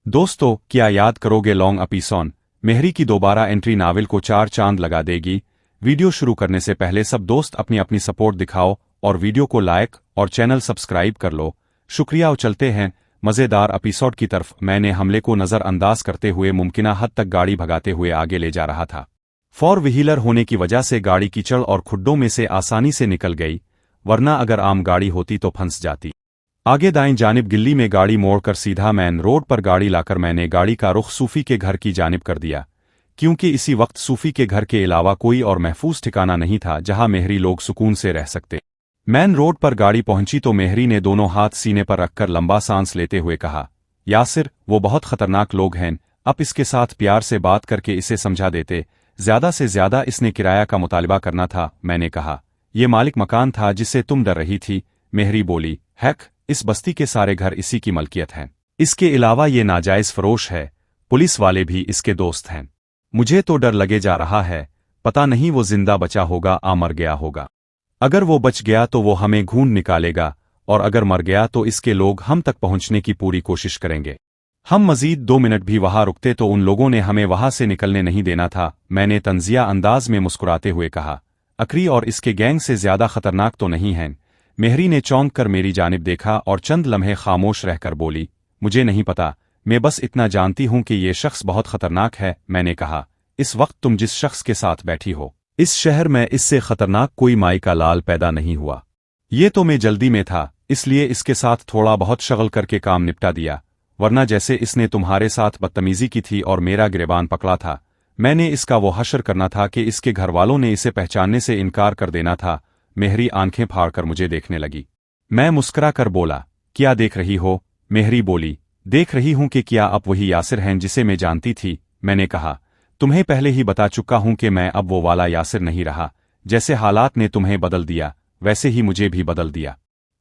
दोस्तों, क्या याद करोगे लॉन्ग अपीसॉन मेहरी की दोबारा एंट्री नावल को 4 चांद लगा देगी। वीडियो शुरू करने से पहले सब दोस्त अपनी अपनी सपोर्ट दिखाओ और वीडियो को लाइक और चैनल सब्सक्राइब कर लो। शुक्रिया। और चलते हैं मज़ेदार एपिसोड की तरफ। मैंने हमले को नज़रअंदाज करते हुए मुमकिना हद तक गाड़ी भगाते हुए आगे ले जा रहा था। फोर व्हीलर होने की वजह से गाड़ी कीचड़ और खुड्डों में से आसानी से निकल गई, वरना अगर आम गाड़ी होती तो फंस जाती। आगे दाईं जानिब गिल्ली में गाड़ी मोड़कर सीधा मेन रोड पर गाड़ी लाकर मैंने गाड़ी का रुख सूफी के घर की जानिब कर दिया, क्योंकि इसी वक्त सूफी के घर के अलावा कोई और महफूज ठिकाना नहीं था जहां मेहरी लोग सुकून से रह सकते। मेन रोड पर गाड़ी पहुंची तो मेहरी ने दोनों हाथ सीने पर रखकर लंबा सांस लेते हुए कहा, यासिर, वो बहुत खतरनाक लोग हैं। अब इसके साथ प्यार से बात करके इसे समझा देते। ज्यादा से ज्यादा इसने किराया का मुतालिबा करना था। मैंने कहा, यह मालिक मकान था जिससे तुम डर रही थी। मेहरी बोली, हैक, इस बस्ती के सारे घर इसी की मलकियत हैं। इसके अलावा ये नाजायज फरोश है। पुलिस वाले भी इसके दोस्त हैं। मुझे तो डर लगे जा रहा है, पता नहीं वो जिंदा बचा होगा आ मर गया होगा। अगर वो बच गया तो वो हमें ढूंढ निकालेगा, और अगर मर गया तो इसके लोग हम तक पहुंचने की पूरी कोशिश करेंगे। हम मजीद 2 मिनट भी वहां रुकते तो उन लोगों ने हमें वहां से निकलने नहीं देना था। मैंने तंजिया अंदाज में मुस्कुराते हुए कहा, अकरी और इसके गैंग से ज्यादा खतरनाक तो नहीं हैं। मेहरी ने चौंक कर मेरी जानिब देखा और चंद लम्हे खामोश रहकर बोली, मुझे नहीं पता, मैं बस इतना जानती हूं कि ये शख्स बहुत खतरनाक है। मैंने कहा, इस वक्त तुम जिस शख्स के साथ बैठी हो, इस शहर में इससे खतरनाक कोई माई का लाल पैदा नहीं हुआ। ये तो मैं जल्दी में था, इसलिए इसके साथ थोड़ा बहुत शगल करके काम निपटा दिया, वरना जैसे इसने तुम्हारे साथ बदतमीजी की थी और मेरा गिरबान पकड़ा था, मैंने इसका वो हशर करना था कि इसके घर वालों ने इसे पहचानने से इनकार कर देना था। मेहरी आंखें फाड़कर मुझे देखने लगी। मैं मुस्कुरा कर बोला, क्या देख रही हो? मेहरी बोली, देख रही हूं कि क्या आप वही यासिर हैं जिसे मैं जानती थी। मैंने कहा, तुम्हें पहले ही बता चुका हूं कि मैं अब वो वाला यासिर नहीं रहा। जैसे हालात ने तुम्हें बदल दिया, वैसे ही मुझे भी बदल दिया।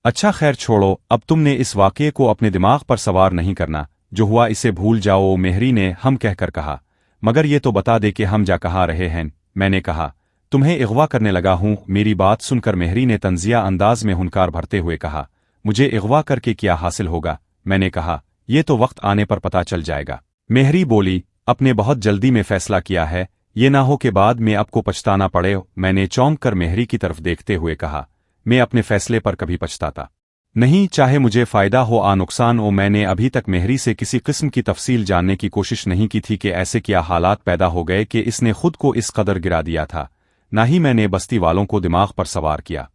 अच्छा खैर छोड़ो, अब तुमने इस वाकये को अपने दिमाग पर सवार नहीं करना। जो हुआ इसे भूल जाओ। मेहरी ने हम कहकर कहा, मगर ये तो बता दे कि हम जा कहाँ रहे हैं। मैंने कहा, तुम्हें अगवा करने लगा हूं। मेरी बात सुनकर मेहरी ने तंजिया अंदाज में हुनकार भरते हुए कहा, मुझे अगवा करके क्या हासिल होगा? मैंने कहा, ये तो वक्त आने पर पता चल जाएगा। मेहरी बोली, अपने बहुत जल्दी में फैसला किया है, ये ना हो कि बाद में आपको पछताना पड़े। मैंने चौंक कर मेहरी की तरफ देखते हुए कहा, मैं अपने फैसले पर कभी पछताता नहीं, चाहे मुझे फायदा हो आ नुकसान हो। मैंने अभी तक मेहरी से किसी किस्म की तफसील जानने की कोशिश नहीं की थी कि ऐसे क्या हालात पैदा हो गए कि इसने खुद को इस कदर गिरा दिया था। ना ही मैंने बस्ती वालों को दिमाग पर सवार किया।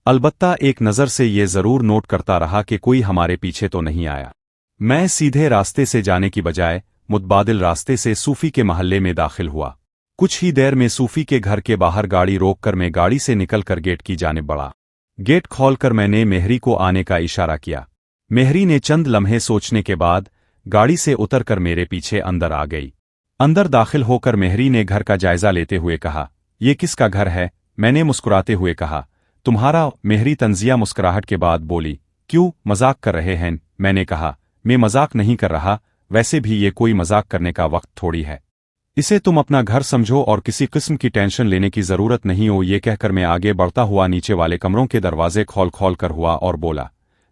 अलबत्ता एक नज़र से ये जरूर नोट करता रहा कि कोई हमारे पीछे तो नहीं आया। मैं सीधे रास्ते से जाने की बजाय मुतबादिल रास्ते से सूफी के महल्ले में दाखिल हुआ। कुछ ही देर में सूफी के घर के बाहर गाड़ी रोककर मैं गाड़ी से निकलकर गेट की जानिब बढ़ा। गेट खोलकर मैंने मेहरी को आने का इशारा किया। मेहरी ने चंद लम्हे सोचने के बाद गाड़ी से उतरकर मेरे पीछे अंदर आ गई। अंदर दाखिल होकर मेहरी ने घर का जायजा लेते हुए कहा, ये किसका घर है? मैंने मुस्कुराते हुए कहा, तुम्हारा। मेहरी तंजिया मुस्कुराहट के बाद बोली, क्यों, मजाक कर रहे हैं? मैंने कहा, मैं मजाक नहीं कर रहा, वैसे भी ये कोई मजाक करने का वक्त थोड़ी है। इसे तुम अपना घर समझो और किसी किस्म की टेंशन लेने की जरूरत नहीं हो। ये कहकर मैं आगे बढ़ता हुआ नीचे वाले कमरों के दरवाजे खोल कर हुआ और बोला,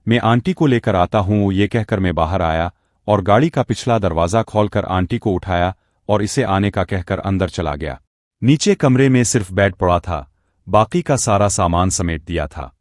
मैं आंटी को लेकर आता हूं। ये कहकर मैं बाहर आया और गाड़ी का पिछला दरवाजा खोलकर आंटी को उठाया और इसे आने का कहकर अंदर चला गया। नीचे कमरे में सिर्फ बेड पड़ा था, बाकी का सारा सामान समेट दिया था।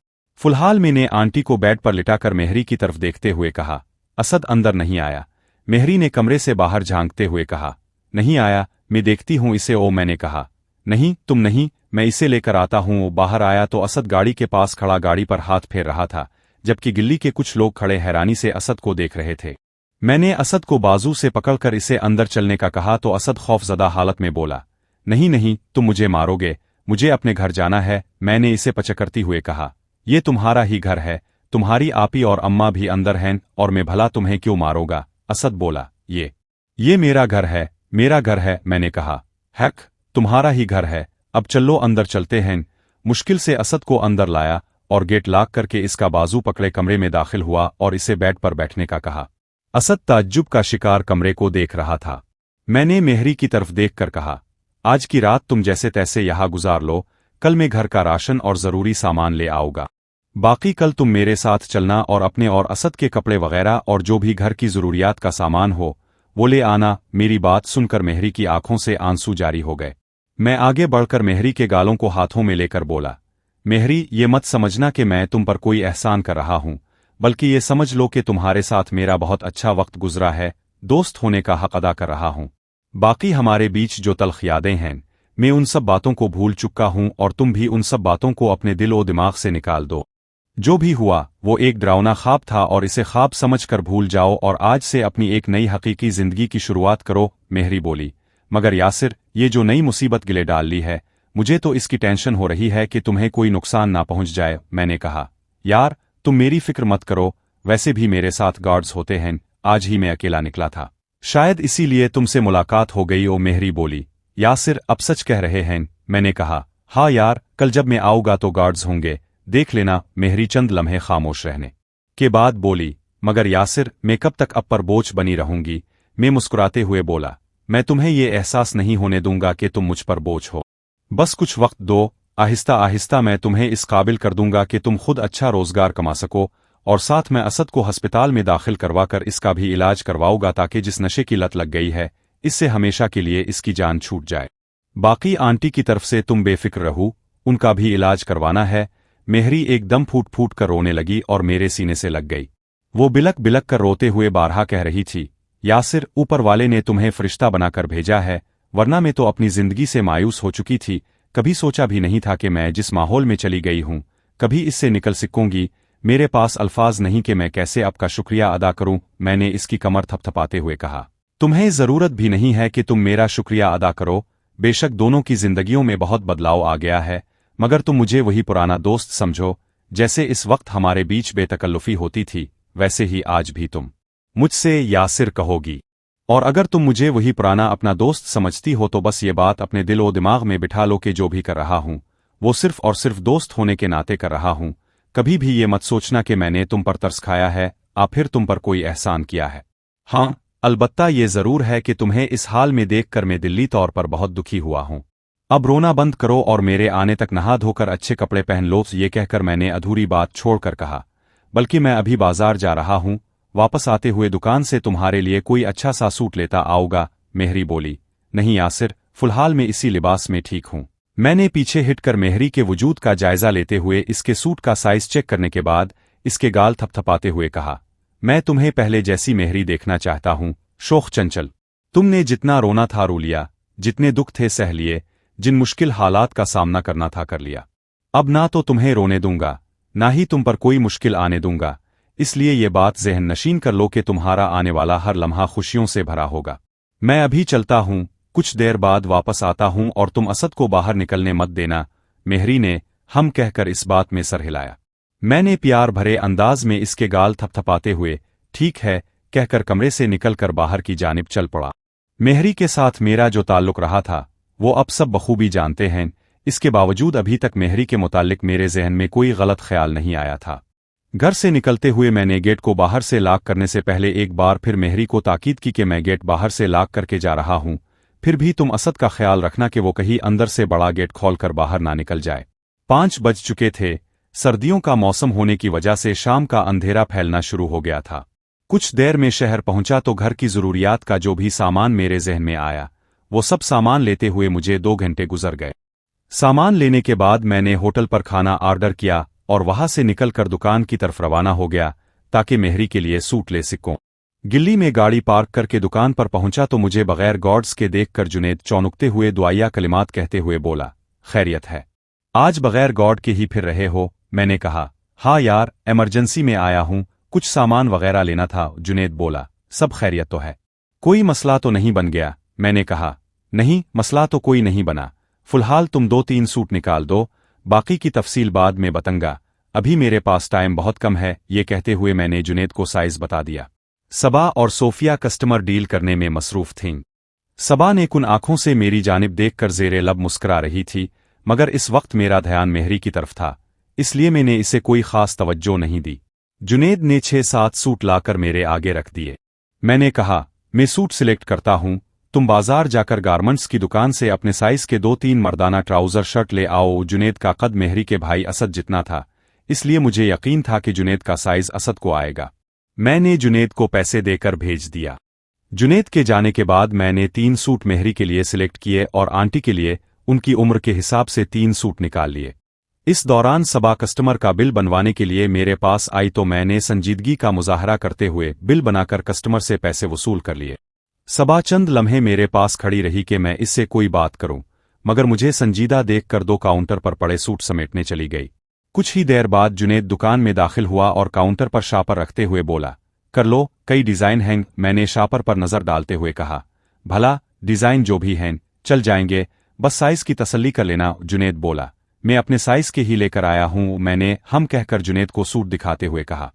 फिलहाल मैंने आंटी को बेड पर लिटाकर मेहरी की तरफ देखते हुए कहा, असद अंदर नहीं आया? मेहरी ने कमरे से बाहर झांकते हुए कहा, नहीं आया, मैं देखती हूं इसे। ओ, मैंने कहा, नहीं तुम नहीं, मैं इसे लेकर आता हूं। बाहर आया तो असद गाड़ी के पास खड़ा गाड़ी पर हाथ फेर रहा था, जबकि गिल्ली के कुछ लोग खड़े हैरानी से असद को देख रहे थे। मैंने असद को बाजू से पकड़कर इसे अंदर चलने का कहा तो असद खौफजदा हालत में बोला, नहीं नहीं, तुम मुझे मारोगे, मुझे अपने घर जाना है। मैंने इसे पचकरती हुए कहा, ये तुम्हारा ही घर है, तुम्हारी आपी और अम्मा भी अंदर हैं, और मैं भला तुम्हें क्यों मारूंगा? असद बोला, ये मेरा घर है, मेरा घर है। मैंने कहा, हैक, तुम्हारा ही घर है, अब चलो अंदर चलते हैं। मुश्किल से असद को अंदर लाया और गेट लॉक करके इसका बाजू पकड़े कमरे में दाखिल हुआ और इसे बेड पर बैठने का कहा। असद ताज्जुब का शिकार कमरे को देख रहा था। मैंने मेहरी की तरफ देखकर कहा, आज की रात तुम जैसे तैसे यहां गुजार लो, कल मैं घर का राशन और जरूरी सामान ले आऊंगा। बाकी कल तुम मेरे साथ चलना और अपने और असद के कपड़े वगैरह और जो भी घर की जरूरियात का सामान हो बोले आना। मेरी बात सुनकर मेहरी की आंखों से आंसू जारी हो गए। मैं आगे बढ़कर मेहरी के गालों को हाथों में लेकर बोला, मेहरी, ये मत समझना कि मैं तुम पर कोई एहसान कर रहा हूं, बल्कि ये समझ लो कि तुम्हारे साथ मेरा बहुत अच्छा वक्त गुजरा है, दोस्त होने का हक अदा कर रहा हूं। बाकी हमारे बीच जो तल्ख यादें हैं, मैं उन सब बातों को भूल चुका हूं और तुम भी उन सब बातों को अपने दिल और दिमाग से निकाल दो। जो भी हुआ वो एक डरावना ख्वाब था और इसे ख्वाब समझकर भूल जाओ और आज से अपनी एक नई हकीकी जिंदगी की शुरुआत करो। मेहरी बोली, मगर यासिर, ये जो नई मुसीबत गिले डाल ली है, मुझे तो इसकी टेंशन हो रही है कि तुम्हें कोई नुकसान ना पहुंच जाए। मैंने कहा, यार तुम मेरी फिक्र मत करो, वैसे भी मेरे साथ गार्ड्स होते हैं, आज ही मैं अकेला निकला था, शायद इसीलिए तुमसे मुलाकात हो गई। ओ मेहरी बोली, यासिर अब सच कह रहे हैं? मैंने कहा, हाँ यार, कल जब मैं आऊँगा तो गार्ड्स होंगे, देख लेना। मेहरी चंद लम्हे खामोश रहने के बाद बोली, मगर यासिर, मैं कब तक अब पर बोझ बनी रहूंगी? मैं मुस्कुराते हुए बोला, मैं तुम्हें ये एहसास नहीं होने दूंगा कि तुम मुझ पर बोझ हो। बस कुछ वक्त दो, आहिस्ता आहिस्ता मैं तुम्हें इस काबिल कर दूंगा कि तुम खुद अच्छा रोजगार कमा सको, और साथ में असद को अस्पताल में दाखिल करवाकर इसका भी इलाज करवाऊंगा ताकि जिस नशे की लत लग गई है, इससे हमेशा के लिए इसकी जान छूट जाए। बाकी आंटी की तरफ से तुम बेफिक्र रहो, उनका भी इलाज करवाना है। मेहरी एकदम फूट फूट कर रोने लगी और मेरे सीने से लग गई। वो बिलक बिलक कर रोते हुए बारहा कह रही थी, यासिर, ऊपर वाले ने तुम्हें फरिश्ता बनाकर भेजा है, वरना मैं तो अपनी जिंदगी से मायूस हो चुकी थी। कभी सोचा भी नहीं था कि मैं जिस माहौल में चली गई हूं, कभी इससे निकल सकूंगी। मेरे पास अल्फाज नहीं कि मैं कैसे आपका शुक्रिया अदा करूं। मैंने इसकी कमर थपथपाते हुए कहा, तुम्हें जरूरत भी नहीं है कि तुम मेरा शुक्रिया अदा करो। बेशक दोनों की जिंदगियों में बहुत बदलाव आ गया है, मगर तुम मुझे वही पुराना दोस्त समझो। जैसे इस वक्त हमारे बीच बेतकल्लुफी होती थी, वैसे ही आज भी तुम मुझसे यासिर कहोगी। और अगर तुम मुझे वही पुराना अपना दोस्त समझती हो तो बस ये बात अपने दिल और दिमाग में बिठा लो कि जो भी कर रहा हूं, वो सिर्फ और सिर्फ दोस्त होने के नाते कर रहा हूं। कभी भी ये मत सोचना कि मैंने तुम पर तरस खाया है या फिर तुम पर कोई एहसान किया है। हाँ, अलबत्ता ये जरूर है कि तुम्हें इस हाल में देखकर मैं दिली तौर पर बहुत दुखी हुआ हूं। अब रोना बंद करो और मेरे आने तक नहा धोकर अच्छे कपड़े पहन लो। ये कहकर मैंने अधूरी बात छोड़कर कहा, बल्कि मैं अभी बाजार जा रहा हूं, वापस आते हुए दुकान से तुम्हारे लिए कोई अच्छा सा सूट लेता आऊंगा। मेहरी बोली, नहीं यासिर, फिलहाल मैं इसी लिबास में ठीक हूं। मैंने पीछे हिटकर मेहरी के वजूद का जायजा लेते हुए इसके सूट का साइज चेक करने के बाद इसके गाल थपथपाते हुए कहा, मैं तुम्हें पहले जैसी मेहरी देखना चाहता हूं, शोख चंचल। तुमने जितना रोना था रो लिया, जितने दुख थे सह लिए, जिन मुश्किल हालात का सामना करना था कर लिया। अब ना तो तुम्हें रोने दूंगा, ना ही तुम पर कोई मुश्किल आने दूंगा। इसलिए ये बात ज़हन नशीन कर लो कि तुम्हारा आने वाला हर लम्हा खुशियों से भरा होगा। मैं अभी चलता हूं, कुछ देर बाद वापस आता हूं और तुम असद को बाहर निकलने मत देना। मेहरी ने हम कहकर इस बात में सर हिलाया। मैंने प्यार भरे अंदाज में इसके गाल थपथपाते हुए ठीक है कहकर कमरे से निकलकर बाहर की जानिब चल पड़ा। मेहरी के साथ मेरा जो ताल्लुक रहा था वो अब सब बखूबी जानते हैं। इसके बावजूद अभी तक मेहरी के मुताल्लिक मेरे जहन में कोई गलत ख्याल नहीं आया था। घर से निकलते हुए मैंने गेट को बाहर से लॉक करने से पहले एक बार फिर मेहरी को ताकीद की कि मैं गेट बाहर से लॉक करके जा रहा हूं, फिर भी तुम असद का ख्याल रखना कि वो कहीं अंदर से बड़ा गेट खोलकर बाहर ना निकल जाए। 5 बज चुके थे। सर्दियों का मौसम होने की वजह से शाम का अंधेरा फैलना शुरू हो गया था। कुछ देर में शहर पहुंचा तो घर की जरूरियात का जो भी सामान मेरे जहन में आया, वो सब सामान लेते हुए मुझे 2 घंटे गुजर गए। सामान लेने के बाद मैंने होटल पर खाना ऑर्डर किया और वहां से निकलकर दुकान की तरफ रवाना हो गया ताकि मेहरी के लिए सूट ले सकूं। गिल्ली में गाड़ी पार्क करके दुकान पर पहुंचा तो मुझे बगैर गार्ड्स के देखकर जुनेद चौंकते हुए दुआया कलिमात कहते हुए बोला, खैरियत है? आज बगैर गार्ड के ही फिर रहे हो? मैंने कहा, हाँ यार, इमरजेंसी में आया हूं, कुछ सामान वगैरह लेना था। जुनेद बोला, सब खैरियत तो है? कोई मसला तो नहीं बन गया? मैंने कहा, नहीं, मसला तो कोई नहीं बना। फिलहाल तुम 2-3 सूट निकाल दो, बाकी की तफसील बाद में बताऊंगा, अभी मेरे पास टाइम बहुत कम है। ये कहते हुए मैंने जुनेद को साइज बता दिया। सबा और सोफिया कस्टमर डील करने में मसरूफ थीं। सबा ने कुन आंखों से मेरी जानिब देखकर ज़ेरे लब मुस्कुरा रही थी, मगर इस वक्त मेरा ध्यान मेहरी की तरफ था, इसलिए मैंने इसे कोई खास तवज्जो नहीं दी। जुनेद ने 6-7 सूट लाकर मेरे आगे रख दिए। मैंने कहा, मैं सूट सिलेक्ट करता हूं, तुम बाजार जाकर गारमेंट्स की दुकान से अपने साइज के 2-3 मर्दाना ट्राउजर शर्ट ले आओ। जुनेद का कद मेहरी के भाई असद जितना था, इसलिए मुझे यकीन था कि जुनेद का साइज असद को आएगा। मैंने जुनेद को पैसे देकर भेज दिया। जुनेद के जाने के बाद मैंने 3 सूट मेहरी के लिए सिलेक्ट किए और आंटी के लिए उनकी उम्र के हिसाब से 3 सूट निकाल लिए। इस दौरान सबा कस्टमर का बिल बनवाने के लिए मेरे पास आई तो मैंने संजीदगी का मुजाहरा करते हुए बिल बनाकर कस्टमर से पैसे वसूल कर लिए। सबा चंद लम्हे मेरे पास खड़ी रही कि मैं इससे कोई बात करूं, मगर मुझे संजीदा देखकर 2 काउंटर पर पड़े सूट समेटने चली गई। कुछ ही देर बाद जुनेद दुकान में दाखिल हुआ और काउंटर पर शापर रखते हुए बोला, कर लो, कई डिज़ाइन हैं। मैंने शापर पर नज़र डालते हुए कहा, भला डिज़ाइन जो भी हैं चल जाएंगे, बस साइज़ की तसल्ली कर लेना। जुनेद बोला, मैं अपने साइज़ के ही लेकर आया हूं। मैंने हम कहकर जुनेद को सूट दिखाते हुए कहा,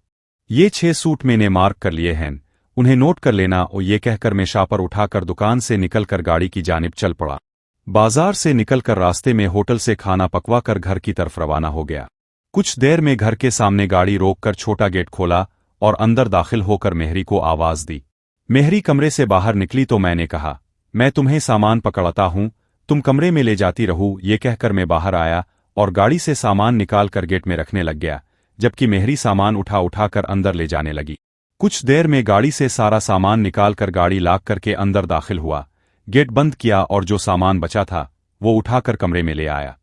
ये 6 सूट मैंने मार्क कर लिए हैं, उन्हें नोट कर लेना। और ये कहकर मैं शापर उठाकर दुकान से निकलकर गाड़ी की जानिब चल पड़ा। बाजार से निकलकर रास्ते में होटल से खाना पकवा कर घर की तरफ रवाना हो गया। कुछ देर में घर के सामने गाड़ी रोककर छोटा गेट खोला और अंदर दाखिल होकर मेहरी को आवाज दी। मेहरी कमरे से बाहर निकली तो मैंने कहा, मैं तुम्हें सामान पकड़ता हूं, तुम कमरे में ले जाती रहूं। ये कहकर मैं बाहर आया और गाड़ी से सामान निकालकर गेट में रखने लग गया, जबकि मेहरी सामान उठाकर अंदर ले जाने लगी। कुछ देर में गाड़ी से सारा सामान निकालकर गाड़ी लाक करके अंदर दाखिल हुआ, गेट बंद किया और जो सामान बचा था वो उठाकर कमरे में ले आया।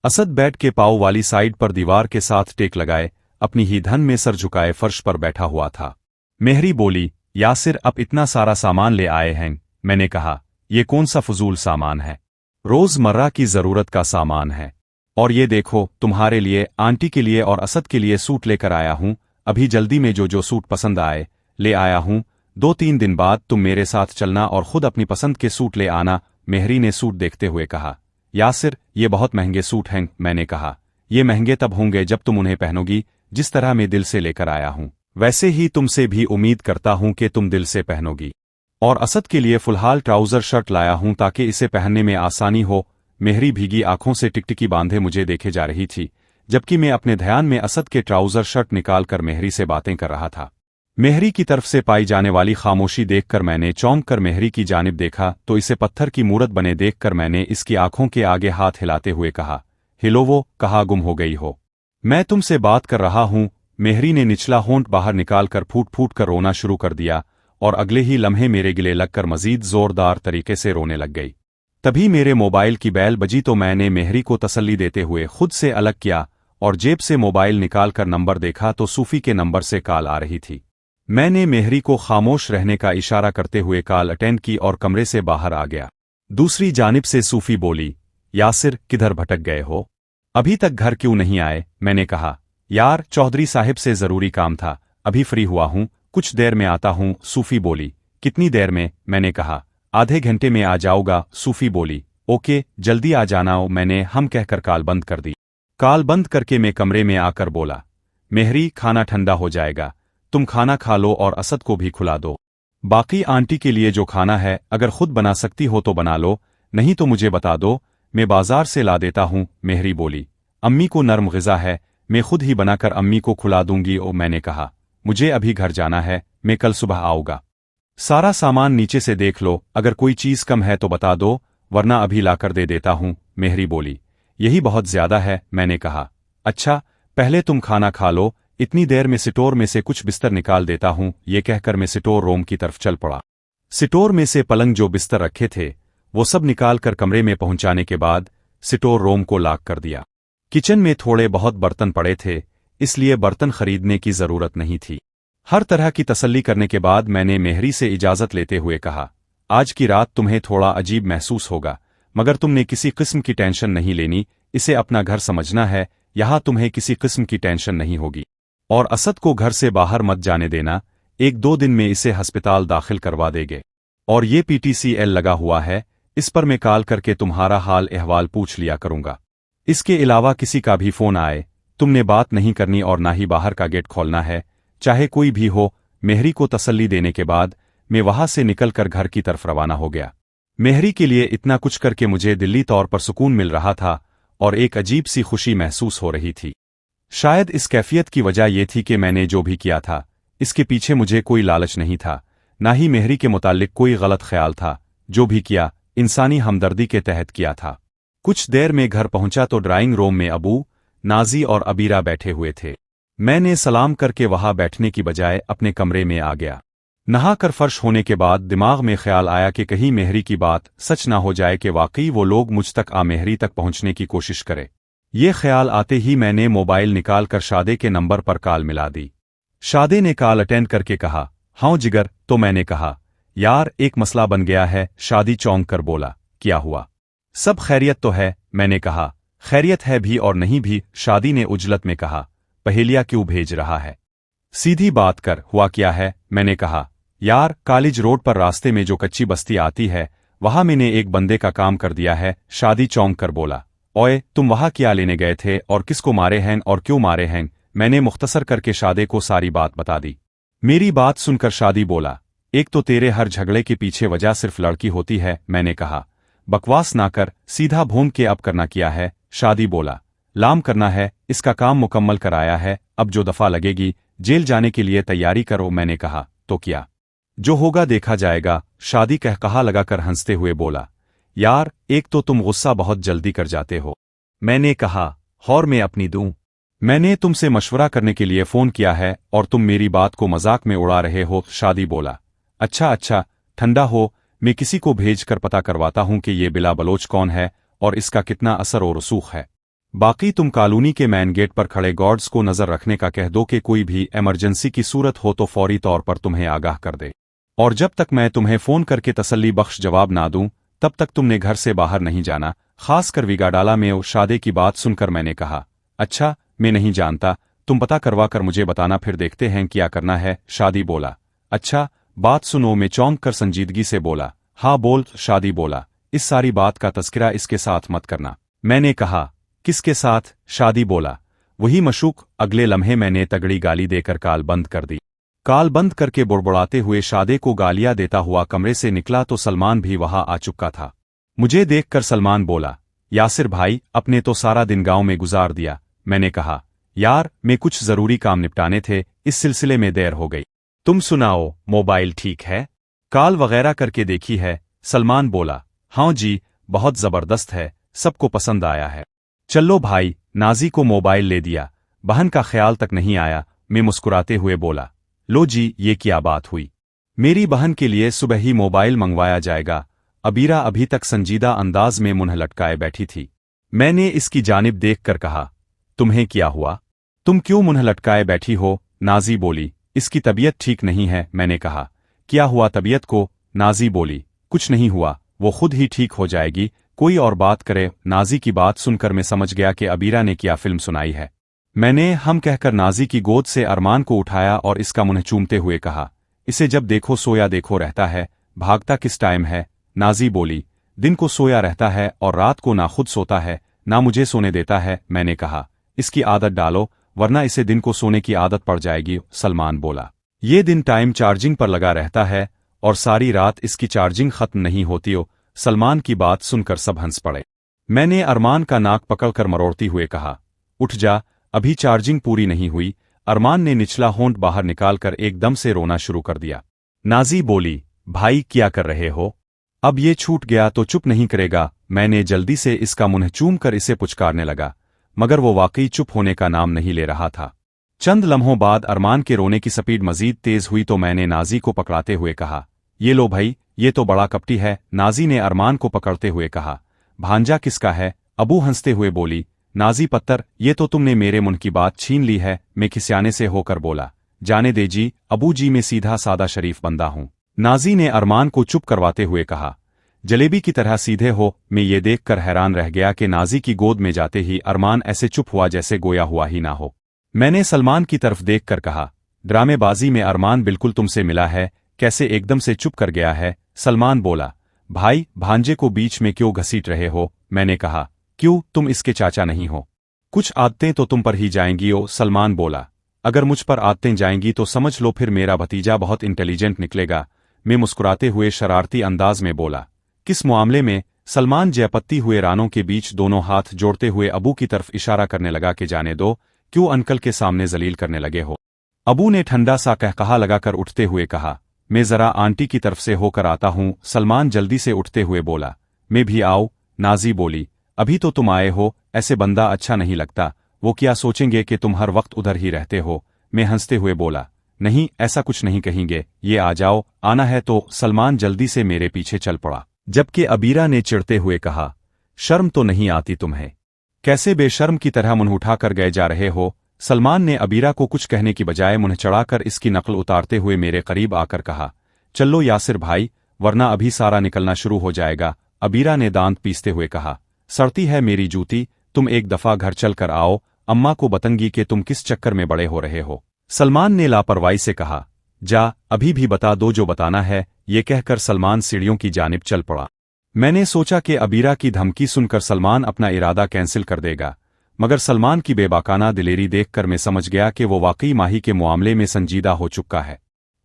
असद बेड के पाँव वाली साइड पर दीवार के साथ टेक लगाए अपनी ही धन में सर झुकाए फर्श पर बैठा हुआ था। मेहरी बोली, यासिर अब इतना सारा सामान ले आए हैं। मैंने कहा, ये कौन सा फजूल सामान है, रोजमर्रा की जरूरत का सामान है। और ये देखो, तुम्हारे लिए, आंटी के लिए और असद के लिए सूट लेकर आया हूं। अभी जल्दी में जो सूट पसंद आए ले आया हूं। 2-3 दिन बाद तुम मेरे साथ चलना और खुद अपनी पसंद के सूट ले आना। मेहरी ने सूट देखते हुए कहा, यासिर ये बहुत महंगे सूट हैं। मैंने कहा, ये महंगे तब होंगे जब तुम उन्हें पहनोगी। जिस तरह मैं दिल से लेकर आया हूं, वैसे ही तुमसे भी उम्मीद करता हूं कि तुम दिल से पहनोगी। और असद के लिए फिलहाल ट्राउजर शर्ट लाया हूं ताकि इसे पहनने में आसानी हो। मेहरी भीगी आंखों से टिकटिकी बांधे मुझे देखे जा रही थी, जबकि मैं अपने ध्यान में असद के ट्राउजर शर्ट निकालकर मेहरी से बातें कर रहा था। मेहरी की तरफ से पाई जाने वाली खामोशी देखकर मैंने चौंक कर मेहरी की जानिब देखा तो इसे पत्थर की मूरत बने देखकर मैंने इसकी आंखों के आगे हाथ हिलाते हुए कहा, हिलो, वो कहाँ गुम हो गई हो, मैं तुमसे बात कर रहा हूं। मेहरी ने निचला होंठ बाहर निकालकर फूट फूट कर रोना शुरू कर दिया और अगले ही लम्हे मेरे गिले लगकर मजीद जोरदार तरीके से रोने लग गई। तभी मेरे मोबाइल की बैल बजी तो मैंने मेहरी को तसल्ली देते हुए खुद से अलग किया और जेब से मोबाइल निकालकर नंबर देखा तो सूफी के नंबर से कॉल आ रही थी। मैंने मेहरी को खामोश रहने का इशारा करते हुए कॉल अटेंड की और कमरे से बाहर आ गया। दूसरी जानिब से सूफी बोली, यासिर किधर भटक गए हो, अभी तक घर क्यों नहीं आए। मैंने कहा, यार चौधरी साहिब से जरूरी काम था, अभी फ्री हुआ हूं, कुछ देर में आता हूं। सूफी बोली, कितनी देर में। मैंने कहा, आधे घंटे में आ जाऊंगा। सूफी बोली, ओके जल्दी आ जाना। मैंने हम कहकर कॉल बंद कर दी। कॉल बंद करके मैं कमरे में आकर बोला, मेहरी खाना ठंडा हो जाएगा, तुम खाना खा लो और असद को भी खुला दो। बाकी आंटी के लिए जो खाना है अगर खुद बना सकती हो तो बना लो, नहीं तो मुझे बता दो, मैं बाजार से ला देता हूं। मेहरी बोली, अम्मी को नर्म ग़िज़ा है, मैं खुद ही बनाकर अम्मी को खुला दूंगी। और मैंने कहा, मुझे अभी घर जाना है, मैं कल सुबह आऊँगा। सारा सामान नीचे से देख लो, अगर कोई चीज़ कम है तो बता दो, वरना अभी लाकर दे देता हूं। मेहरी बोली, यही बहुत ज्यादा है। मैंने कहा, अच्छा पहले तुम खाना खा लो, इतनी देर में स्टोर में से कुछ बिस्तर निकाल देता हूं। ये कहकर मैं स्टोर रूम की तरफ चल पड़ा। स्टोर में से पलंग जो बिस्तर रखे थे वो सब निकालकर कमरे में पहुंचाने के बाद स्टोर रूम को लॉक कर दिया। किचन में थोड़े बहुत बर्तन पड़े थे, इसलिए बर्तन खरीदने की जरूरत नहीं थी। हर तरह की तसल्ली करने के बाद मैंने मेहरी से इजाजत लेते हुए कहा, आज की रात तुम्हें थोड़ा अजीब महसूस होगा, मगर तुमने किसी किस्म की टेंशन नहीं लेनी, इसे अपना घर समझना है, यहां तुम्हें किसी किस्म की टेंशन नहीं होगी। और असद को घर से बाहर मत जाने देना, 1-2 दिन में इसे अस्पताल दाखिल करवा देंगे। और ये PTCL लगा हुआ है, इस पर मैं कॉल करके तुम्हारा हाल अहवाल पूछ लिया करूंगा। इसके अलावा किसी का भी फोन आए, तुमने बात नहीं करनी और ना ही बाहर का गेट खोलना है, चाहे कोई भी हो। मेहरी को तसल्ली देने के बाद मैं वहां से निकलकर घर की तरफ रवाना हो गया। मेहरी के लिए इतना कुछ करके मुझे दिल्ली तौर पर सुकून मिल रहा था और एक अजीब सी खुशी महसूस हो रही थी। शायद इस कैफियत की वजह यह थी कि मैंने जो भी किया था इसके पीछे मुझे कोई लालच नहीं था, ना ही मेहरी के मुतालिक कोई गलत ख्याल था। जो भी किया इंसानी हमदर्दी के तहत किया था। कुछ देर में घर पहुंचा तो ड्राइंग रूम में अबू, नाजी और अबीरा बैठे हुए थे। मैंने सलाम करके वहां बैठने की बजाय अपने कमरे में आ गया। नहा कर फर्श होने के बाद दिमाग में ख्याल आया कि कहीं मेहरी की बात सच ना हो जाए कि वाकई वो लोग मुझ तक मेहरी तक पहुंचने की कोशिश करे। ये ख्याल आते ही मैंने मोबाइल निकाल कर शादे के नंबर पर कॉल मिला दी। शादे ने कॉल अटेंड करके कहा, हाँ जिगर। तो मैंने कहा, यार एक मसला बन गया है। शादी चौंक कर बोला, क्या हुआ? सब खैरियत तो है। मैंने कहा, खैरियत है भी और नहीं भी। शादी ने उजलत में कहा, पहेलियां क्यों भेज रहा है? सीधी बात कर, हुआ क्या है? मैंने कहा, यार कॉलेज रोड पर रास्ते में जो कच्ची बस्ती आती है वहां मैंने एक बंदे का काम कर दिया है। शादी चौंक कर बोला, ओए तुम वहां क्या लेने गए थे और किसको मारे हैं और क्यों मारे हैं? मैंने मुख्तसर करके शादे को सारी बात बता दी। मेरी बात सुनकर शादी बोला, एक तो तेरे हर झगड़े के पीछे वजह सिर्फ लड़की होती है। मैंने कहा, बकवास ना कर, सीधा भून के अब करना क्या है? शादी बोला, लाम करना है। इसका काम मुकम्मल कराया है, अब जो दफा लगेगी जेल जाने के लिए तैयारी करो। मैंने कहा, तो क्या जो होगा देखा जाएगा। शादी कहा लगाकर हंसते हुए बोला, यार एक तो तुम गुस्सा बहुत जल्दी कर जाते हो। मैंने कहा, और मैं अपनी दूं? मैंने तुमसे मशवरा करने के लिए फोन किया है और तुम मेरी बात को मजाक में उड़ा रहे हो। शादी बोला, अच्छा अच्छा, ठंडा हो, मैं किसी को भेज कर पता करवाता हूं कि ये बिला बलोच कौन है और इसका कितना असर और रसूख है। बाकी तुम कॉलोनी के मैन गेट पर खड़े गार्ड्स को नजर रखने का कह दो कि कोई भी इमरजेंसी की सूरत हो तो फौरी तौर पर तुम्हें आगाह कर दे। और जब तक मैं तुम्हें फोन करके तसल्ली बख्श जवाब ना दूं तब तक तुमने घर से बाहर नहीं जाना, खासकर विगाडाला में। और शादी की बात सुनकर मैंने कहा, अच्छा मैं नहीं जानता, तुम पता करवा कर मुझे बताना, फिर देखते हैं क्या करना है। शादी बोला, अच्छा बात सुनो। मैं चौंक कर संजीदगी से बोला, हाँ बोल। शादी बोला, इस सारी बात का तस्करा इसके साथ मत करना। मैंने कहा, किसके साथ? शादी बोला, वही मशूक। अगले लम्हे मैंने तगड़ी गाली देकर कॉल बंद कर दी। कॉल बंद करके बुड़बुड़ाते हुए शादे को गालियां देता हुआ कमरे से निकला तो सलमान भी वहां आ चुका था। मुझे देखकर सलमान बोला, यासिर भाई अपने तो सारा दिन गांव में गुजार दिया। मैंने कहा, यार मैं कुछ जरूरी काम निपटाने थे, इस सिलसिले में देर हो गई। तुम सुनाओ, मोबाइल ठीक है? कॉल वगैरह करके देखी है? सलमान बोला, हाँ जी बहुत जबरदस्त है, सबको पसंद आया है। चलो भाई, नाजी को मोबाइल ले दिया, बहन का ख्याल तक नहीं आया। मैं मुस्कुराते हुए बोला, लो जी ये क्या बात हुई? मेरी बहन के लिए सुबह ही मोबाइल मंगवाया जाएगा। अबीरा अभी तक संजीदा अंदाज में मुंह लटकाए बैठी थी। मैंने इसकी जानिब देखकर कहा, तुम्हें क्या हुआ? तुम क्यों मुंह लटकाए बैठी हो? नाजी बोली, इसकी तबीयत ठीक नहीं है। मैंने कहा, क्या हुआ तबीयत को? नाजी बोली, कुछ नहीं हुआ, वो खुद ही ठीक हो जाएगी, कोई और बात करे। नाजी की बात सुनकर मैं समझ गया कि अबीरा ने क्या फिल्म सुनाई है। मैंने हम कहकर नाजी की गोद से अरमान को उठाया और इसका मुंह चूमते हुए कहा, इसे जब देखो सोया देखो रहता है, भागता किस टाइम है? नाजी बोली, दिन को सोया रहता है और रात को ना खुद सोता है ना मुझे सोने देता है। मैंने कहा, इसकी आदत डालो वरना इसे दिन को सोने की आदत पड़ जाएगी। सलमान बोला, ये दिन टाइम चार्जिंग पर लगा रहता है और सारी रात इसकी चार्जिंग खत्म नहीं होती हो। सलमान की बात सुनकर सब हंस पड़े। मैंने अरमान का नाक पकड़कर मरोड़ती हुए कहा, उठ जा, अभी चार्जिंग पूरी नहीं हुई। अरमान ने निचला होंठ बाहर निकालकर एकदम से रोना शुरू कर दिया। नाजी बोली, भाई क्या कर रहे हो? अब ये छूट गया तो चुप नहीं करेगा। मैंने जल्दी से इसका मुंह चूम कर इसे पुचकारने लगा, मगर वो वाकई चुप होने का नाम नहीं ले रहा था। चंद लम्हों बाद अरमान के रोने की स्पीड मजीद तेज हुई तो मैंने नाजी को पकड़ाते हुए कहा, ये लो भाई, ये तो बड़ा कपटी है। नाजी ने अरमान को पकड़ते हुए कहा, भांजा किसका है? अबू हंसते हुए बोली, नाजी पत्तर, ये तो तुमने मेरे मुंह की बात छीन ली है। मैं खिसियाने से होकर बोला, जाने दे जी, अबू जी मैं सीधा सादा शरीफ बंदा हूं। नाजी ने अरमान को चुप करवाते हुए कहा, जलेबी की तरह सीधे हो। मैं ये देखकर हैरान रह गया कि नाजी की गोद में जाते ही अरमान ऐसे चुप हुआ जैसे गोया हुआ ही ना हो। मैंने सलमान की तरफ देखकर कहा, ड्रामेबाजी में अरमान बिल्कुल तुमसे मिला है, कैसे एकदम से चुप कर गया है? सलमान बोला, भाई भांजे को बीच में क्यों घसीट रहे हो? मैंने कहा, क्यों तुम इसके चाचा नहीं हो? कुछ आदतें तो तुम पर ही जाएंगी। ओ सलमान बोला, अगर मुझ पर आदतें जाएंगी तो समझ लो फिर मेरा भतीजा बहुत इंटेलिजेंट निकलेगा। मैं मुस्कुराते हुए शरारती अंदाज में बोला, किस मामले में? सलमान जयपत्ती हुए रानों के बीच दोनों हाथ जोड़ते हुए अबू की तरफ इशारा करने लगा कि जाने दो, क्यों अंकल के सामने जलील करने लगे हो? अबू ने ठंडा सा कहकहा लगाकर उठते हुए कहा, मैं जरा आंटी की तरफ से होकर आता हूं। सलमान जल्दी से उठते हुए बोला, मैं भी आओ। नाजी बोली, अभी तो तुम आए हो, ऐसे बंदा अच्छा नहीं लगता, वो क्या सोचेंगे कि तुम हर वक्त उधर ही रहते हो? मैं हंसते हुए बोला, नहीं, ऐसा कुछ नहीं कहेंगे, ये आ जाओ, आना है तो। सलमान जल्दी से मेरे पीछे चल पड़ा, जबकि अबीरा ने चिढ़ते हुए कहा, शर्म तो नहीं आती तुम्हें? कैसे बेशर्म की तरह मुंह उठाकर गए जा रहे हो? सलमान ने अबीरा को कुछ कहने की बजाय मुंह चढ़ाकर इसकी नकल उतारते हुए मेरे करीब आकर कहा, चलो यासिर भाई, वरना अभी सारा निकलना शुरू हो जाएगा। अबीरा ने दांत पीसते हुए कहा, सड़ती है मेरी जूती, तुम एक दफा घर चल कर आओ, अम्मा को बताऊंगी कि तुम किस चक्कर में बड़े हो रहे हो। सलमान ने लापरवाही से कहा, जा, अभी भी बता दो जो बताना है। ये कहकर सलमान सीढ़ियों की जानिब चल पड़ा। मैंने सोचा कि अबीरा की धमकी सुनकर सलमान अपना इरादा कैंसिल कर देगा, मगर सलमान की बेबाकाना दिलेरी देखकर मैं समझ गया कि वो वाकई माही के मामले में संजीदा हो चुका है।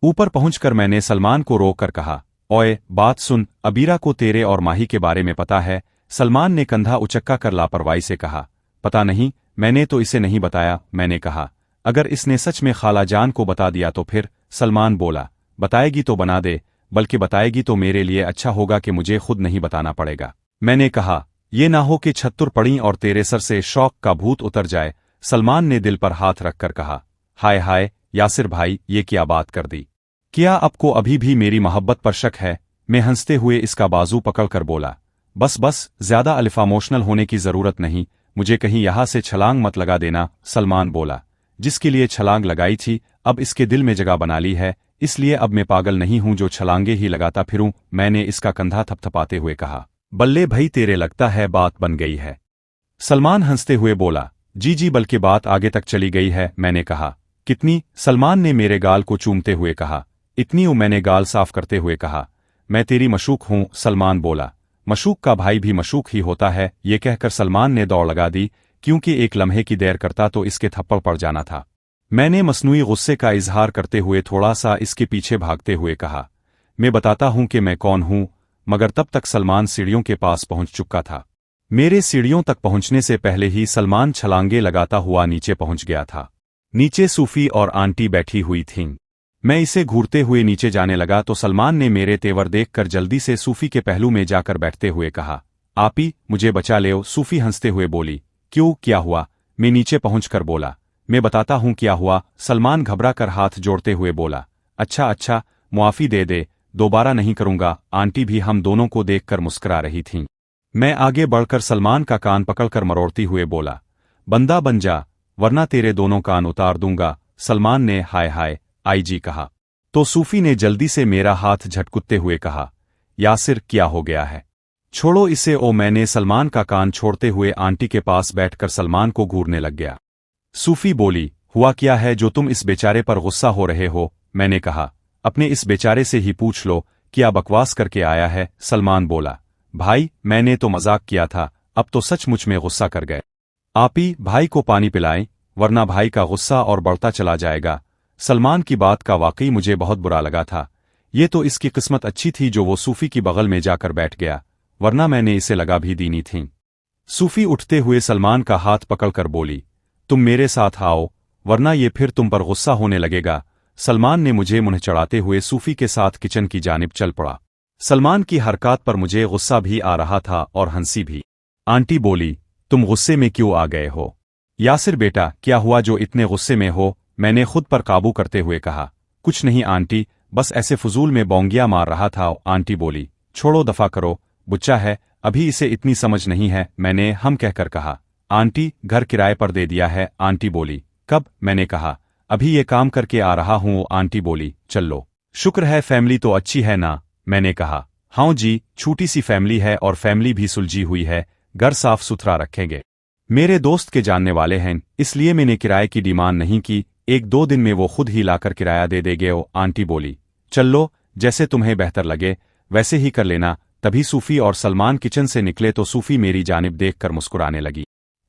ऊपर पहुंचकर मैंने सलमान को रोककर कहा, ओए, बात सुन, अबीरा को तेरे और माही के बारे में पता है? सलमान ने कंधा उचक्का कर लापरवाही से कहा, पता नहीं, मैंने तो इसे नहीं बताया। मैंने कहा, अगर इसने सच में खाला जान को बता दिया तो फिर? सलमान बोला, बताएगी तो बना दे, बल्कि बताएगी तो मेरे लिए अच्छा होगा कि मुझे खुद नहीं बताना पड़ेगा। मैंने कहा, ये ना हो कि छत्तुर पड़ी और तेरे सर से शौक का भूत उतर जाए। सलमान ने दिल पर हाथ रखकर कहा, हाय हाय यासिर भाई, ये क्या बात कर दी? क्या आपको अभी भी मेरी मोहब्बत पर शक है? मैं हंसते हुए इसका बाजू पकड़कर बोला, बस बस, ज्यादा अल्फामोशनल होने की जरूरत नहीं, मुझे कहीं यहां से छलांग मत लगा देना। सलमान बोला, जिसके लिए छलांग लगाई थी अब इसके दिल में जगह बना ली है, इसलिए अब मैं पागल नहीं हूं जो छलांगे ही लगाता फिरूं। मैंने इसका कंधा थपथपाते हुए कहा, बल्ले भई, तेरे लगता है बात बन गई है। सलमान हंसते हुए बोला, जी जी, बल्कि बात आगे तक चली गई है। मैंने कहा, कितनी? सलमान ने मेरे गाल को चूमते हुए कहा, इतनी? मैंने गाल साफ करते हुए कहा, मैं तेरी मशूक हूं। सलमान बोला, मशूक का भाई भी मशूक ही होता है। ये कहकर सलमान ने दौड़ लगा दी, क्योंकि एक लम्हे की देर करता तो इसके थप्पड़ पड़ जाना था। मैंने मसनूई गुस्से का इजहार करते हुए थोड़ा सा इसके पीछे भागते हुए कहा, मैं बताता हूं कि मैं कौन हूं। मगर तब तक सलमान सीढ़ियों के पास पहुंच चुका था। मेरे सीढ़ियों तक पहुंचने से पहले ही सलमान छलांगे लगाता हुआ नीचे पहुंच गया था। नीचे सूफी और आंटी बैठी हुई थीं। मैं इसे घूरते हुए नीचे जाने लगा तो सलमान ने मेरे तेवर देखकर जल्दी से सूफी के पहलू में जाकर बैठते हुए कहा, आपी, मुझे बचा ले। सूफी हंसते हुए बोली, क्यों, क्या हुआ? मैं नीचे पहुंचकर बोला, मैं बताता हूं क्या हुआ। सलमान घबरा कर हाथ जोड़ते हुए बोला, अच्छा अच्छा, मुआफी दे दे, दोबारा नहीं करूंगा। आंटी भी हम दोनों को देखकर मुस्कुरा रही थीं। मैं आगे बढ़कर सलमान का कान पकड़कर मरोड़ती हुए बोला, बंदा बन जा, वरना तेरे दोनों कान उतार दूंगा। सलमान ने हाय हाय आईजी कहा तो सूफी ने जल्दी से मेरा हाथ झटकुत्ते हुए कहा, यासिर, क्या हो गया है? छोड़ो इसे। मैंने सलमान का कान छोड़ते हुए आंटी के पास बैठकर सलमान को घूरने लग गया। सूफी बोली, हुआ क्या है जो तुम इस बेचारे पर गुस्सा हो रहे हो? मैंने कहा, अपने इस बेचारे से ही पूछ लो, क्या बकवास करके आया है? सलमान बोला, भाई, मैंने तो मजाक किया था, अब तो सचमुच में गुस्सा कर गए। आपी, भाई को पानी पिलाएं, वरना भाई का गुस्सा और बढ़ता चला जाएगा। सलमान की बात का वाकई मुझे बहुत बुरा लगा था। ये तो इसकी किस्मत अच्छी थी जो वो सूफी की बगल में जाकर बैठ गया, वरना मैंने इसे लगा भी दीनी थी। सूफी उठते हुए सलमान का हाथ पकड़कर बोली, तुम मेरे साथ आओ, वरना ये फिर तुम पर गुस्सा होने लगेगा। सलमान ने मुझे मुंह चढ़ाते हुए सूफी के साथ किचन की जानिब चल पड़ा। सलमान की हरकत पर मुझे गुस्सा भी आ रहा था और हंसी भी। आंटी बोली, तुम गुस्से में क्यों आ गए हो? यासिर बेटा, क्या हुआ जो इतने गुस्से में हो? मैंने खुद पर काबू करते हुए कहा, कुछ नहीं आंटी, बस ऐसे फजूल में बोंगिया मार रहा था। आंटी बोली, छोड़ो, दफा करो, बुच्चा है, अभी इसे इतनी समझ नहीं है। मैंने हम कहकर कहा, आंटी, घर किराए पर दे दिया है। आंटी बोली, कब? मैंने कहा, अभी ये काम करके आ रहा हूं। आंटी बोली, चल लो, शुक्र है, फैमिली तो अच्छी है ना? मैंने कहा, हाँ जी, छोटी सी फैमिली है और फैमिली भी सुलझी हुई है, घर साफ सुथरा रखेंगे। मेरे दोस्त के जानने वाले हैं, इसलिए मैंने किराए की डिमांड नहीं की, 1-2 दिन में वो खुद ही लाकर किराया दे देंगे। आंटी बोली, चल लो, जैसे तुम्हें बेहतर लगे वैसे ही कर लेना। तभी सूफी और सलमान किचन से निकले तो सूफी मेरी जानिब देखकर मुस्कुराने लगी।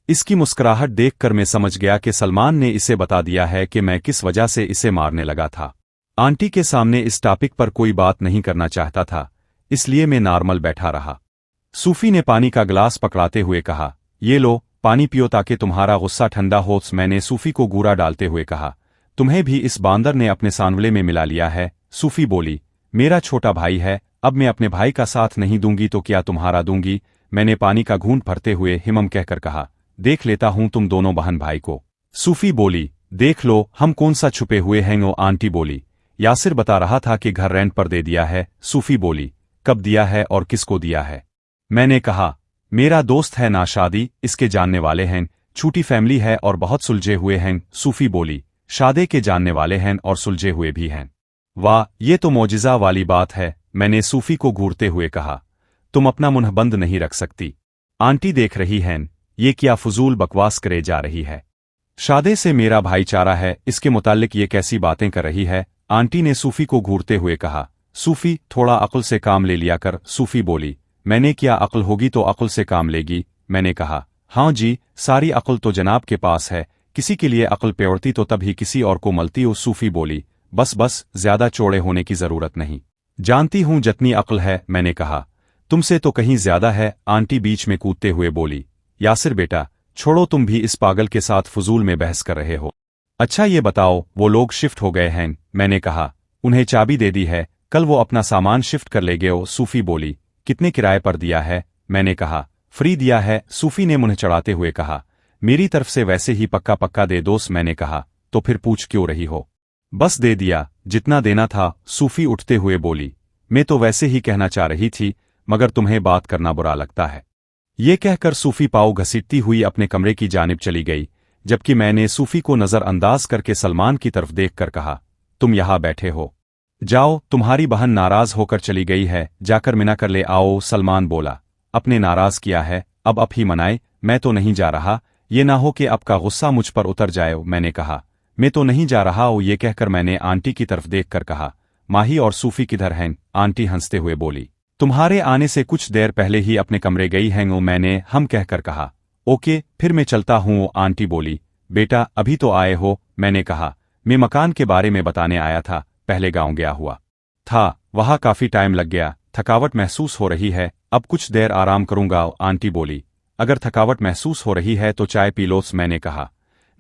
इसकी मुस्कुराहट देखकर मैं समझ गया कि सलमान ने इसे बता दिया है कि मैं किस वजह से इसे मारने लगा था। आंटी के सामने इस टॉपिक पर कोई बात नहीं करना चाहता था, इसलिए मैं नॉर्मल बैठा रहा। सूफी ने पानी का गिलास पकड़ाते हुए कहा, ये लो, पानी पियो ताकि तुम्हारा गुस्सा ठंडा हो। मैंने सूफी को गूरा डालते हुए कहा, तुम्हें भी इस बांदर ने अपने सांवले में मिला लिया है। सूफी बोली, मेरा छोटा भाई है, अब मैं अपने भाई का साथ नहीं दूंगी तो क्या तुम्हारा दूंगी? मैंने पानी का घूंट भरते हुए हिमम कहकर कहा, देख लेता हूं तुम दोनों बहन भाई को। सूफी बोली, देख लो हम कौन सा छुपे हुए हैं, वो आंटी बोली। यासिर बता रहा था कि घर रेंट पर दे दिया है। सूफी बोली, कब दिया है और किसको दिया है? मैंने कहा, मेरा दोस्त है ना, शादी इसके जानने वाले हैं, छोटी फैमिली है और बहुत सुलझे हुए हैं। सूफी बोली, शादी के जानने वाले हैं और सुलझे हुए भी हैं? वाह, ये तो मौजिज़ा वाली बात है। मैंने सूफी को घूरते हुए कहा, तुम अपना मुंह बंद नहीं रख सकती? आंटी देख रही हैं, ये क्या फजूल बकवास करे जा रही है? शादी से मेरा भाईचारा है, इसके मुताल्लिक ये कैसी बातें कर रही है? आंटी ने सूफी को घूरते हुए कहा। सूफी, थोड़ा अक्ल से काम ले लिया कर। सूफी बोली, मैंने क्या, अक्ल होगी तो अक्ल से काम लेगी? मैंने कहा, हाँ जी, सारी अक्ल तो जनाब के पास है, किसी के लिए अक्ल पेवड़ती तो तभी किसी और को मलती हो। सूफी बोली, बस बस, ज्यादा चौड़े होने की जरूरत नहीं, जानती हूं जितनी अक्ल है। मैंने कहा, तुमसे तो कहीं ज्यादा है। आंटी बीच में कूदते हुए बोली, यासिर बेटा, छोड़ो, तुम भी इस पागल के साथ फजूल में बहस कर रहे हो। अच्छा ये बताओ, वो लोग शिफ्ट हो गए हैं? मैंने कहा, उन्हें चाबी दे दी है, कल वो अपना सामान शिफ्ट कर ले गए। सूफी बोली, कितने किराए पर दिया है? मैंने कहा, फ्री दिया है। सूफी ने मुंह चढ़ाते हुए कहा, मेरी तरफ से वैसे ही पक्का पक्का दे दोस्त। मैंने कहा, तो फिर पूछ क्यों रही हो? बस दे दिया, जितना देना था। सूफी उठते हुए बोली, मैं तो वैसे ही कहना चाह रही थी, मगर तुम्हें बात करना बुरा लगता है। ये कहकर सूफी पाँव घसीटती हुई अपने कमरे की जानिब चली गई, जबकि मैंने सूफी को नजरअंदाज करके सलमान की तरफ देखकर कहा, तुम यहां बैठे हो, जाओ, तुम्हारी बहन नाराज होकर चली गई है, जाकर मिना कर ले आओ। सलमान बोला, अपने नाराज किया है, अब ही मनाए, मैं तो नहीं जा रहा, ये ना हो कि आपका गुस्सा मुझ पर उतर जाए। मैंने कहा, मैं तो नहीं जा रहा हूं। ये कहकर मैंने आंटी की तरफ देखकर कहा, माही और सूफी किधर हैं? आंटी हंसते हुए बोली, तुम्हारे आने से कुछ देर पहले ही अपने कमरे गई हैं। मैंने हम कहकर कहा, ओके, फिर मैं चलता हूं। आंटी बोली, बेटा अभी तो आए हो? मैंने कहा, मैं मकान के बारे में बताने आया था, पहले गांव गया हुआ था, वहां काफी टाइम लग गया, थकावट महसूस हो रही है, अब कुछ देर आराम करूंगा। आंटी बोली, अगर थकावट महसूस हो रही है तो चाय पी लो। मैंने कहा,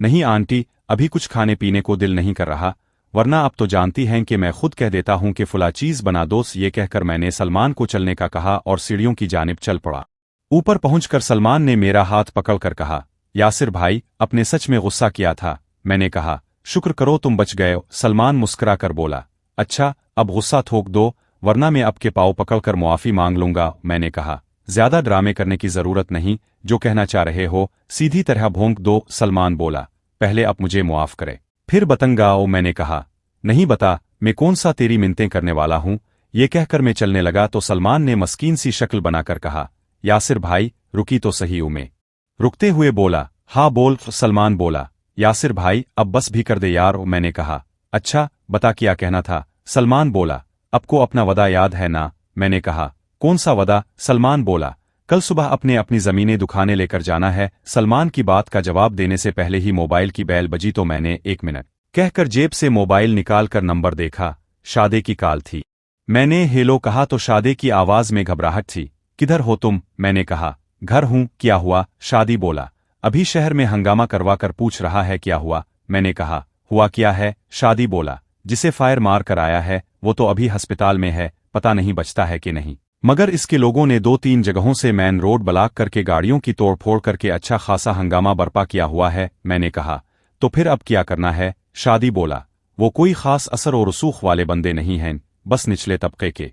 नहीं आंटी, अभी कुछ खाने पीने को दिल नहीं कर रहा, वरना अब तो जानती हैं कि मैं खुद कह देता हूं कि फुला चीज बना दो। ये कहकर मैंने सलमान को चलने का कहा और सीढ़ियों की जानिब चल पड़ा। ऊपर पहुंचकर सलमान ने मेरा हाथ पकड़कर कहा, यासिर भाई, अपने सच में गुस्सा किया था? मैंने कहा, शुक्र करो तुम बच गए। सलमान मुस्कुरा कर बोला, अच्छा, अब गुस्सा थोक दो, वरना मैं आपके पाँव पकड़कर मुआफी मांग लूंगा। मैंने कहा, ज्यादा ड्रामे करने की जरूरत नहीं, जो कहना चाह रहे हो सीधी तरह भोंक दो। सलमान बोला, पहले आप मुझे मुआफ करे, फिर बतंगाओ। मैंने कहा, नहीं बता, मैं कौन सा तेरी मिन्नतें करने वाला हूं। ये कहकर मैं चलने लगा तो सलमान ने मस्कीन सी शक्ल बनाकर कहा, यासिर भाई, रुकी तो सही हूं मैं। रुकते हुए बोला, हाँ बोल। सलमान बोला, यासिर भाई, अब बस भी कर दे यार। मैंने कहा, अच्छा बता क्या कहना था? सलमान बोला, आपको अपना वदा याद है ना? मैंने कहा, कौन सा वदा? सलमान बोला, कल सुबह अपने अपनी जमीनें दुखाने लेकर जाना है। सलमान की बात का जवाब देने से पहले ही मोबाइल की बेल बजी तो मैंने 1 मिनट कहकर जेब से मोबाइल निकालकर नंबर देखा, शादी की कॉल थी। मैंने हेलो कहा तो शादी की आवाज में घबराहट थी। किधर हो तुम? मैंने कहा, घर हूं, क्या हुआ? शादी बोला, अभी शहर में हंगामा करवा कर पूछ रहा है क्या हुआ। मैंने कहा, हुआ क्या है? शादी बोला, जिसे फायर मार कर आया है वो तो अभी अस्पताल में है, पता नहीं बचता है कि नहीं, मगर इसके लोगों ने 2-3 जगहों से मेन रोड ब्लॉक करके गाड़ियों की तोड़फोड़ करके अच्छा खासा हंगामा बर्पा किया हुआ है। मैंने कहा, तो फिर अब क्या करना है? शादी बोला, वो कोई खास असर और रसूख वाले बंदे नहीं हैं, बस निचले तबके के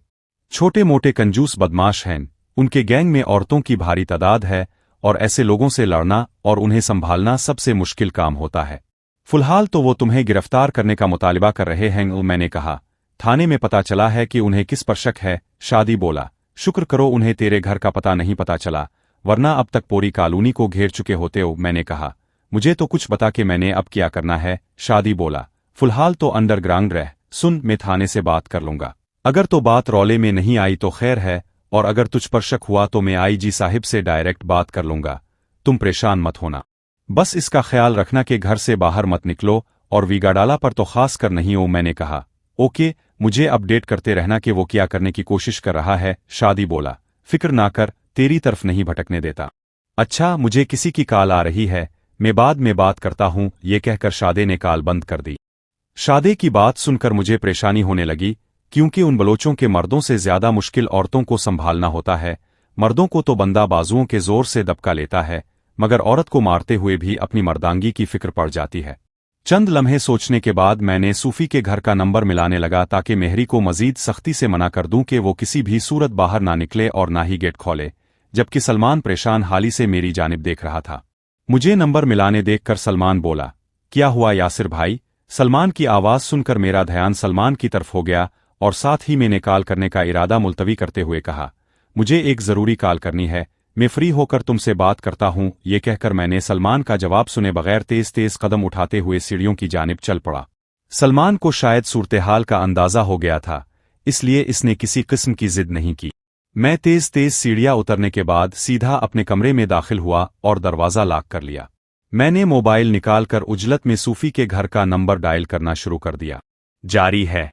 छोटे मोटे कंजूस बदमाश हैं। उनके गैंग में औरतों की भारी तादाद है और ऐसे लोगों से लड़ना और उन्हें संभालना सबसे मुश्किल काम होता है। फिलहाल तो वो तुम्हें गिरफ्तार करने का मुतालिबा कर रहे हैं। मैंने कहा, थाने में पता चला है कि उन्हें किस पर शक है? शादी बोला, शुक्र करो उन्हें तेरे घर का पता नहीं पता चला, वरना अब तक पूरी कॉलोनी को घेर चुके होते हो। मैंने कहा, मुझे तो कुछ बता के मैंने अब क्या करना है? शादी बोला, फिलहाल तो अंडरग्राउंड रह, सुन मैं थाने से बात कर लूंगा, अगर तो बात रौले में नहीं आई तो खैर है, और अगर तुझ पर शक हुआ तो मैं आईजी साहिब से डायरेक्ट बात कर लूंगा, तुम परेशान मत होना, बस इसका ख्याल रखना कि घर से बाहर मत निकलो, और वीगाडाला पर तो खास कर नहीं हो। मैंने कहा, ओके, मुझे अपडेट करते रहना कि वो क्या करने की कोशिश कर रहा है। शादी बोला, फिक्र ना कर, तेरी तरफ नहीं भटकने देता। अच्छा, मुझे किसी की कॉल आ रही है, मैं बाद में बात करता हूं। ये कहकर शादी ने कॉल बंद कर दी। शादी की बात सुनकर मुझे परेशानी होने लगी, क्योंकि उन बलोचों के मर्दों से ज्यादा मुश्किल औरतों को संभालना होता है। मर्दों को तो बंदा बाजुओं के जोर से दबका लेता है, मगर औरत को मारते हुए भी अपनी मर्दांगी की फिक्र पड़ जाती है। चंद लम्हे सोचने के बाद मैंने सूफी के घर का नंबर मिलाने लगा ताकि मेहरी को मजीद सख्ती से मना कर दूं कि वो किसी भी सूरत बाहर ना निकले और ना ही गेट खोले, जबकि सलमान परेशान हाली से मेरी जानिब देख रहा था। मुझे नंबर मिलाने देखकर सलमान बोला, क्या हुआ यासिर भाई? सलमान की आवाज़ सुनकर मेरा ध्यान सलमान की तरफ हो गया और साथ ही मैंने कॉल करने का इरादा मुलतवी करते हुए कहा, मुझे एक ज़रूरी कॉल करनी है, मैं फ्री होकर तुमसे बात करता हूं। ये कहकर मैंने सलमान का जवाब सुने बगैर तेज तेज कदम उठाते हुए सीढ़ियों की जानिब चल पड़ा। सलमान को शायद सूरत-ए-हाल का अंदाज़ा हो गया था, इसलिए इसने किसी किस्म की जिद नहीं की। मैं तेज तेज सीढ़ियां उतरने के बाद सीधा अपने कमरे में दाखिल हुआ और दरवाज़ा लॉक कर लिया। मैंने मोबाइल निकालकर उजलत में सूफी के घर का नंबर डायल करना शुरू कर दिया। जारी है।